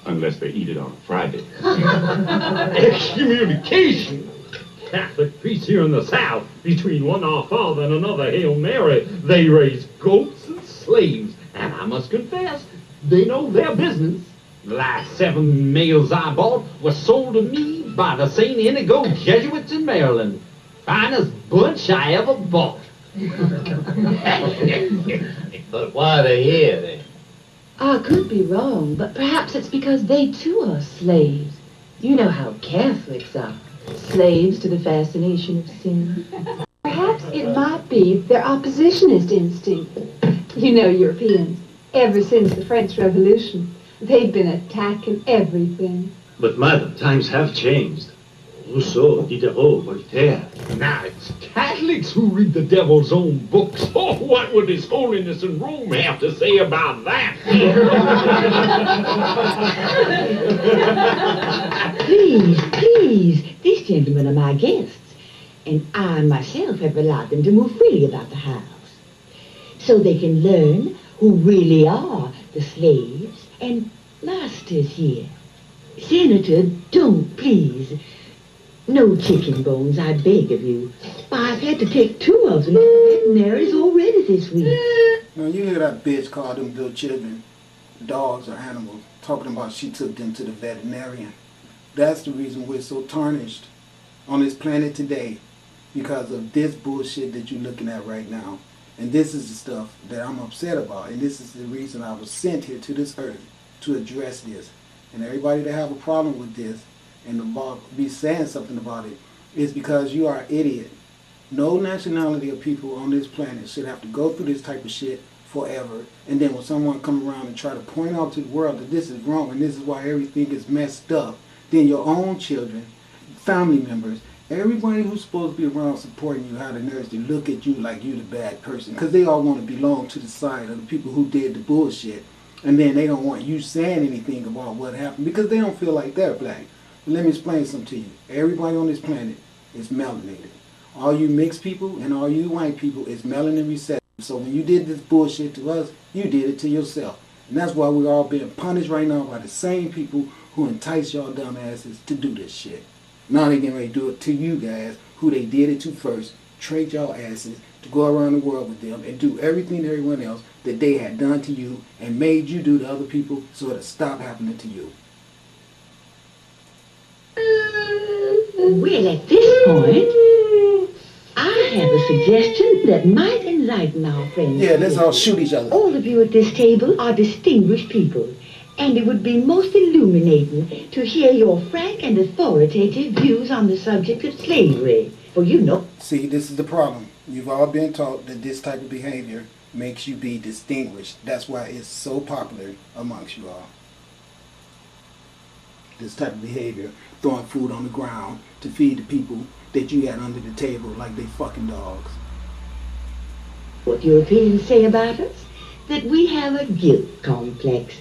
Unless they eat it on Friday. Excommunication! Catholic priests here in the South, between one Our Father and another Hail Mary, they raise goats and slaves. And I must confess, they know their business. The last 7 males I bought were sold to me by the St. Inigo Jesuits in Maryland. Finest bunch I ever bought. But why are they here, then? I could be wrong, but perhaps it's because they too are slaves. You know how Catholics are. Slaves to the fascination of sin. Perhaps it might be their oppositionist instinct. You know Europeans, ever since the French Revolution, they've been attacking everything. But, madam, times have changed. Rousseau, Diderot, Voltaire. Now it's Catholics who read the devil's own books. Oh, what would His Holiness in Rome have to say about that? Please, these gentlemen are my guests, and I myself have allowed them to move freely about the house, so they can learn who really are the slaves and masters here. Senator, don't, please. No chicken bones, I beg of you. I've had to take 2 of them to the veterinaries already this week. Now you hear that bitch call them little children dogs or animals, talking about she took them to the veterinarian. That's the reason we're so tarnished on this planet today, because of this bullshit that you're looking at right now. And this is the stuff that I'm upset about, and this is the reason I was sent here to this earth to address this. And everybody that have a problem with this and about be saying something about it is because you are an idiot. No nationality of people on this planet should have to go through this type of shit forever, and then when someone come around and try to point out to the world that this is wrong and this is why everything is messed up, then your own children, family members, everybody who's supposed to be around supporting you have the nerves to look at you like you the bad person, because they all want to belong to the side of the people who did the bullshit, and then they don't want you saying anything about what happened because they don't feel like they're black. But let me explain something to you. Everybody on this planet is melanated. All you mixed people and all you white people is melanin recessive. So when you did this bullshit to us, you did it to yourself. And that's why we're all being punished right now by the same people who entice y'all dumbasses to do this shit. Now they getting ready to do it to you guys, who they did it to first, trade y'all asses to go around the world with them and do everything to everyone else that they had done to you and made you do to other people so it'll stop happening to you. Well, at this point, I have a suggestion that might enlighten our friends. Yeah, let's all shoot each other. All of you at this table are distinguished people, and it would be most illuminating to hear your frank and authoritative views on the subject of slavery. For you know... See, this is the problem. You've all been taught that this type of behavior makes you be distinguished. That's why it's so popular amongst you all. This type of behavior, throwing food on the ground to feed the people that you got under the table like they fucking dogs. What Europeans say about us? That we have a guilt complex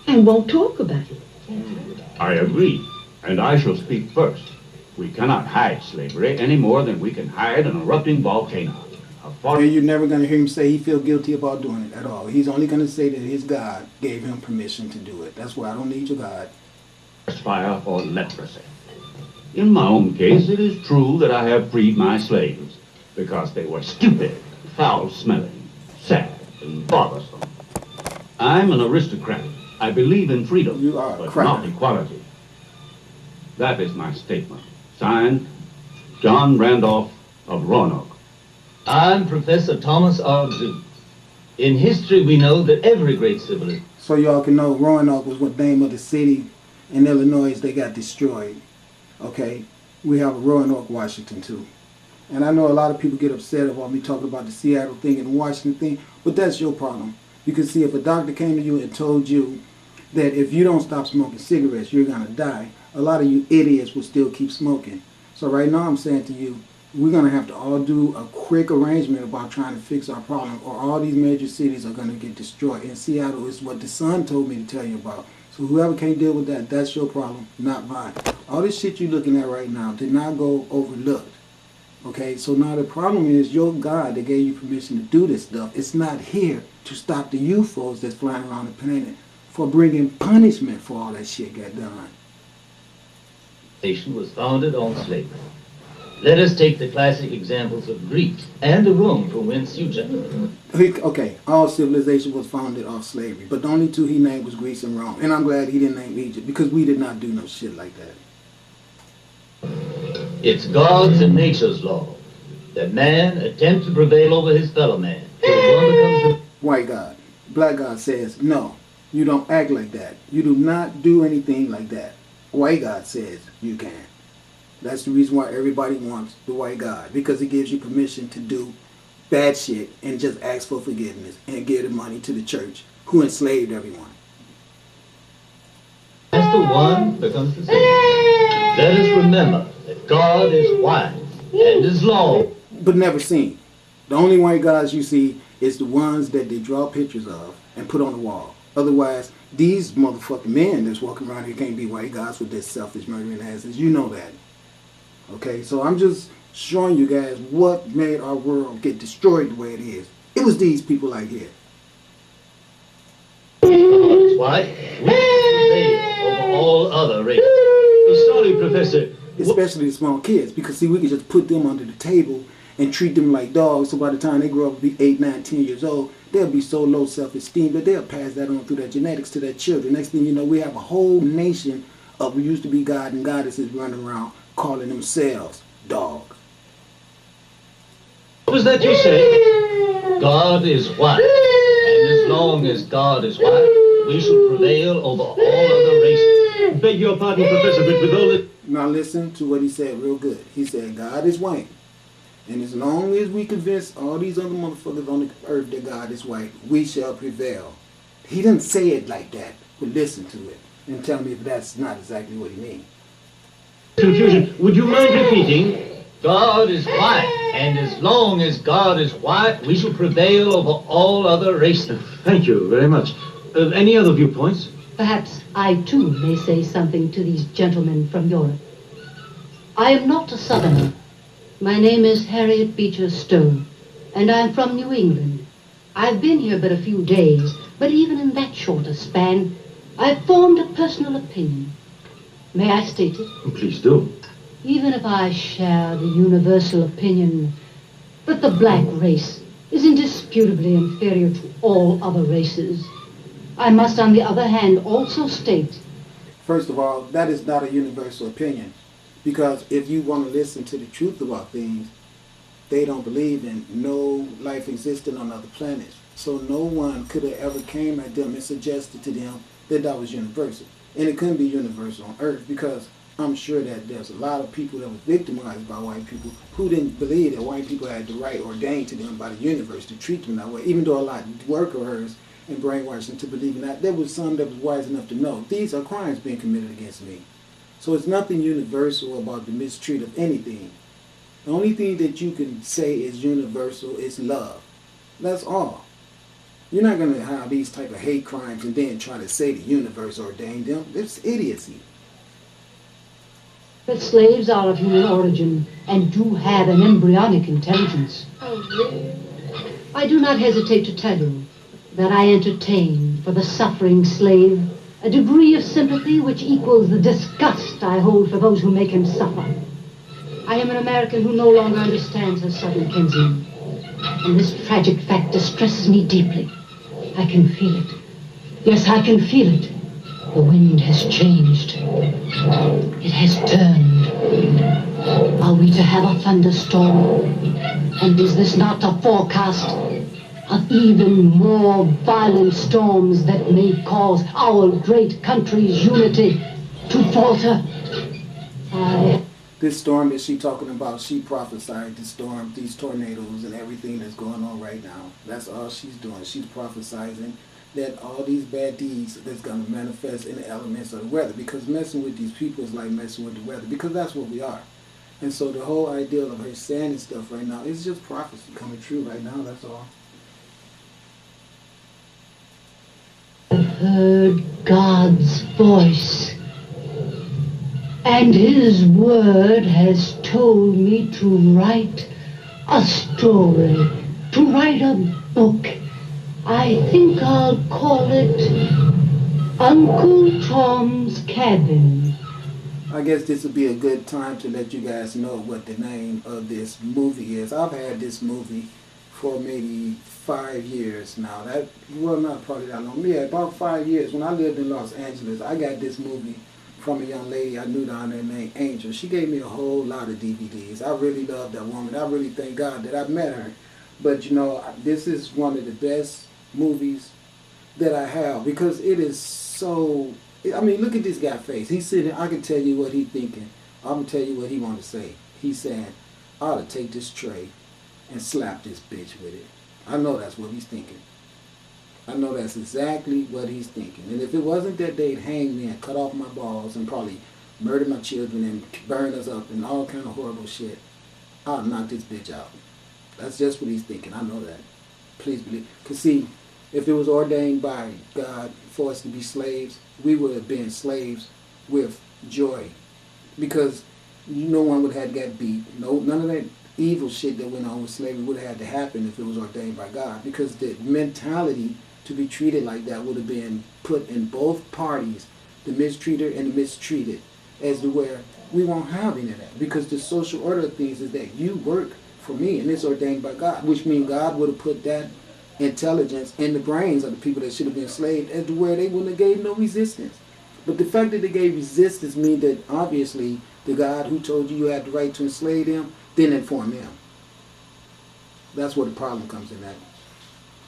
and won't talk about it. I agree, and I shall speak first. We cannot hide slavery any more than we can hide an erupting volcano. You're never going to hear him say he feels guilty about doing it at all. He's only going to say that his God gave him permission to do it. That's why I don't need your God. Fire or leprosy. In my own case, it is true that I have freed my slaves because they were stupid, foul-smelling, sad, and bothersome. I'm an aristocrat. I believe in freedom, but not equality. That is my statement. Signed, John Randolph of Roanoke. I'm Professor Thomas Arzu. In history, we know that every great civilization... So y'all can know, Roanoke was what name of the city in Illinois they got destroyed. Okay? We have a Roanoke, Washington, too. And I know a lot of people get upset about me talking about the Seattle thing and the Washington thing, but that's your problem. You can see if a doctor came to you and told you that if you don't stop smoking cigarettes, you're going to die, a lot of you idiots will still keep smoking. So right now I'm saying to you, we're going to have to all do a quick arrangement about trying to fix our problem, or all these major cities are going to get destroyed. And Seattle is what the sun told me to tell you about. So whoever can't deal with that, that's your problem, not mine. All this shit you're looking at right now did not go overlooked. Okay, so now the problem is your God that gave you permission to do this stuff, it's not here to stop the UFOs that's flying around the planet for bringing punishment for all that shit got done. Nation was founded on slavery. Let us take the classic examples of Greece and of Rome, from whence you gentlemen. Okay, all civilization was founded off slavery, but the only two he named was Greece and Rome. And I'm glad he didn't name Egypt, because we did not do no shit like that. It's God's and nature's law that man attempt to prevail over his fellow man till one becomes the White God. Black God says, no, you don't act like that. You do not do anything like that. White God says you can. That's the reason why everybody wants the white God, because it gives you permission to do bad shit and just ask for forgiveness and give the money to the church who enslaved everyone. as the one becomes the same. Let us remember that God is wise and is law. But never seen. The only white gods you see is the ones that they draw pictures of and put on the wall. Otherwise, these motherfucking men that's walking around here can't be white gods with their selfish murdering asses. You know that. Okay, so I'm just showing you guys what made our world get destroyed the way it is. It was these people like here. That's why we prevail over all other races. Sorry, Professor. Especially the small kids, because see, we can just put them under the table and treat them like dogs, so by the time they grow up to be 8, 9, 10 years old, they'll be so low self-esteem that they'll pass that on through their genetics to their children. Next thing you know, we have a whole nation of who used to be God and goddesses running around calling themselves dogs. What was that you said? God is wise, and as long as God is wise, we shall prevail over all other races. Beg your pardon, Professor, but with all the... Now listen to what he said real good. He said, God is white. And as long as we convince all these other motherfuckers on the earth that God is white, we shall prevail. He didn't say it like that, but listen to it and tell me if that's not exactly what he means. Confusion. Would you mind repeating? God is white, and as long as God is white, we shall prevail over all other races. Thank you very much. Any other viewpoints? Perhaps I, too, may say something to these gentlemen from Europe. I am not a Southerner. My name is Harriet Beecher Stowe, and I'm from New England. I've been here but a few days, but even in that short a span, I've formed a personal opinion. May I state it? Please do. Even if I share the universal opinion that the black race is indisputably inferior to all other races, I must, on the other hand, also state... First of all, that is not a universal opinion. Because if you want to listen to the truth about things, they don't believe in no life existing on other planets. So no one could have ever came at them and suggested to them that that was universal. And it couldn't be universal on Earth, because I'm sure that there's a lot of people that were victimized by white people who didn't believe that white people had the right ordained to them by the universe to treat them that way, even though a lot work hers and brainwash them to believe in that. There was some that was wise enough to know these are crimes being committed against me. So it's nothing universal about the mistreat of anything. The only thing that you can say is universal is love. That's all. You're not going to have these type of hate crimes and then try to say the universe ordained them. It's idiocy. that slaves are of human origin and do have an embryonic intelligence. I do not hesitate to tell you that I entertain for the suffering slave a degree of sympathy which equals the disgust I hold for those who make him suffer. I am an American who no longer understands her Southern kinsman, and this tragic fact distresses me deeply. I can feel it. Yes, I can feel it. The wind has changed. It has turned. Are we to have a thunderstorm? And is this not a forecast of even more violent storms that may cause our great country's unity to falter? This storm that she's talking about, she prophesied the storm, these tornadoes and everything that's going on right now. That's all she's doing. She's prophesizing that all these bad deeds that's going to manifest in the elements of the weather, because messing with these people is like messing with the weather, because that's what we are. And so the whole idea of her saying this stuff right now is just prophecy coming true right now, that's all. I've heard God's voice, and his word has told me to write a story, to write a book. I think I'll call it Uncle Tom's Cabin. I guess this would be a good time to let you guys know what the name of this movie is. I've had this movie for maybe 5 years now. Well, not probably that long. Yeah, about 5 years. When I lived in Los Angeles, I got this movie from a young lady I knew down there named Angel. She gave me a whole lot of DVDs. I really love that woman. I really thank God that I met her. But, you know, this is one of the best movies that I have because it is so... I mean, look at this guy's face. He's sitting, I can tell you what he's thinking. I'm going to tell you what he want to say. He's saying, I ought to take this tray and slap this bitch with it. I know that's what he's thinking. I know that's exactly what he's thinking. And if it wasn't that they'd hang me and cut off my balls and probably murder my children and burn us up and all kind of horrible shit, I'll knock this bitch out. That's just what he's thinking. I know that. Please believe. Because see, if it was ordained by God for us to be slaves, we would have been slaves with joy. Because no one would have got beat. None of that evil shit that went on with slavery would have had to happen if it was ordained by God. Because the mentality to be treated like that would have been put in both parties, the mistreater and the mistreated, as to where we won't have any of that. Because the social order of things is that you work for me and it's ordained by God, which means God would have put that intelligence in the brains of the people that should have been enslaved as to where they wouldn't have gave no resistance. But the fact that they gave resistance means that obviously the God who told you you had the right to enslave them didn't inform them. That's where the problem comes in at.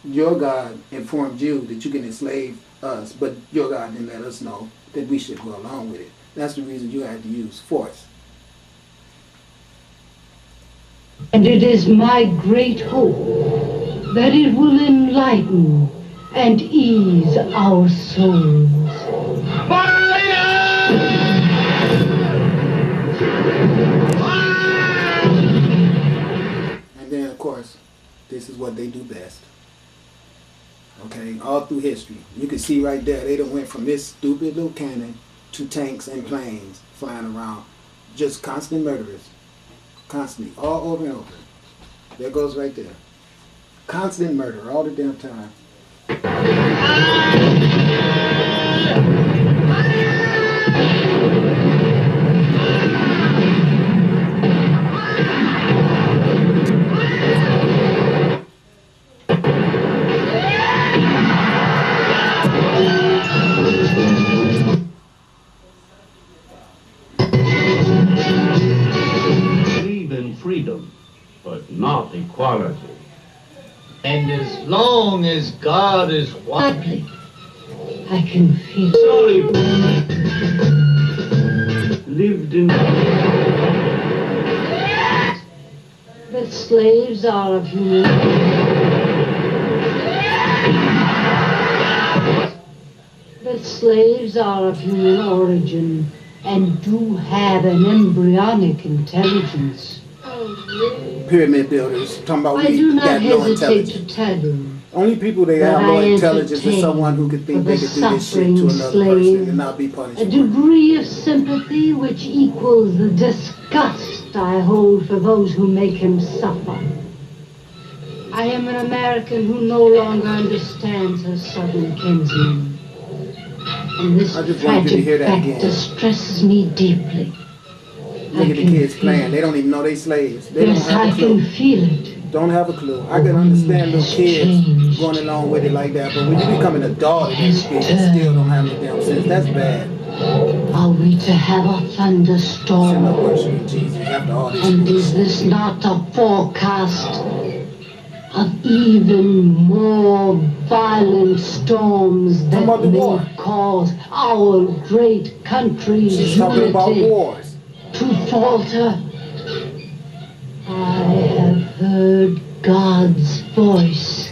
Your God informed you that you can enslave us, but your God didn't let us know that we should go along with it. That's the reason you had to use force. And it is my great hope that it will enlighten and ease our souls. And then, of course, this is what they do best. Okay, all through history. You can see right there, they done went from this stupid little cannon to tanks and planes flying around. Just constant murderers. Constantly, all over and over. There goes right there. Constant murder all the damn time. Believe in freedom, but not equality. And as long as God is one, Oddly, I can feel Sorry. Lived in... that slaves are of human. That slaves are of human origin and do have an embryonic intelligence. Pyramid builders, talking about I do we not got no hesitate to intelligence. tell you Only people they that have no I intelligence is entertain someone who could think for they the could do this shit to suffering another slave person and not be punished a for it. degree of sympathy which equals the disgust I hold for those who make him suffer. I am an American who no longer understands her southern kinsmen. And this I just wanted you to hear tragic that fact again. distresses me deeply. Look I at the can kids feel playing. They it. don't even know they slaves. They Yes, don't have I a clue. can feel it. Don't have a clue. I can understand those kids going along with it like that, but when you become an adult and everything, you still don't have no damn sense. That's bad. Are we to have a Send up thunderstorm? worshiping Jesus after all this. And is this not a forecast of even more violent storms that Talking about the may war. cause our great country's She's talking about unity wars. to falter? I have heard God's voice,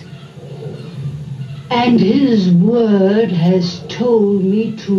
and His word has told me to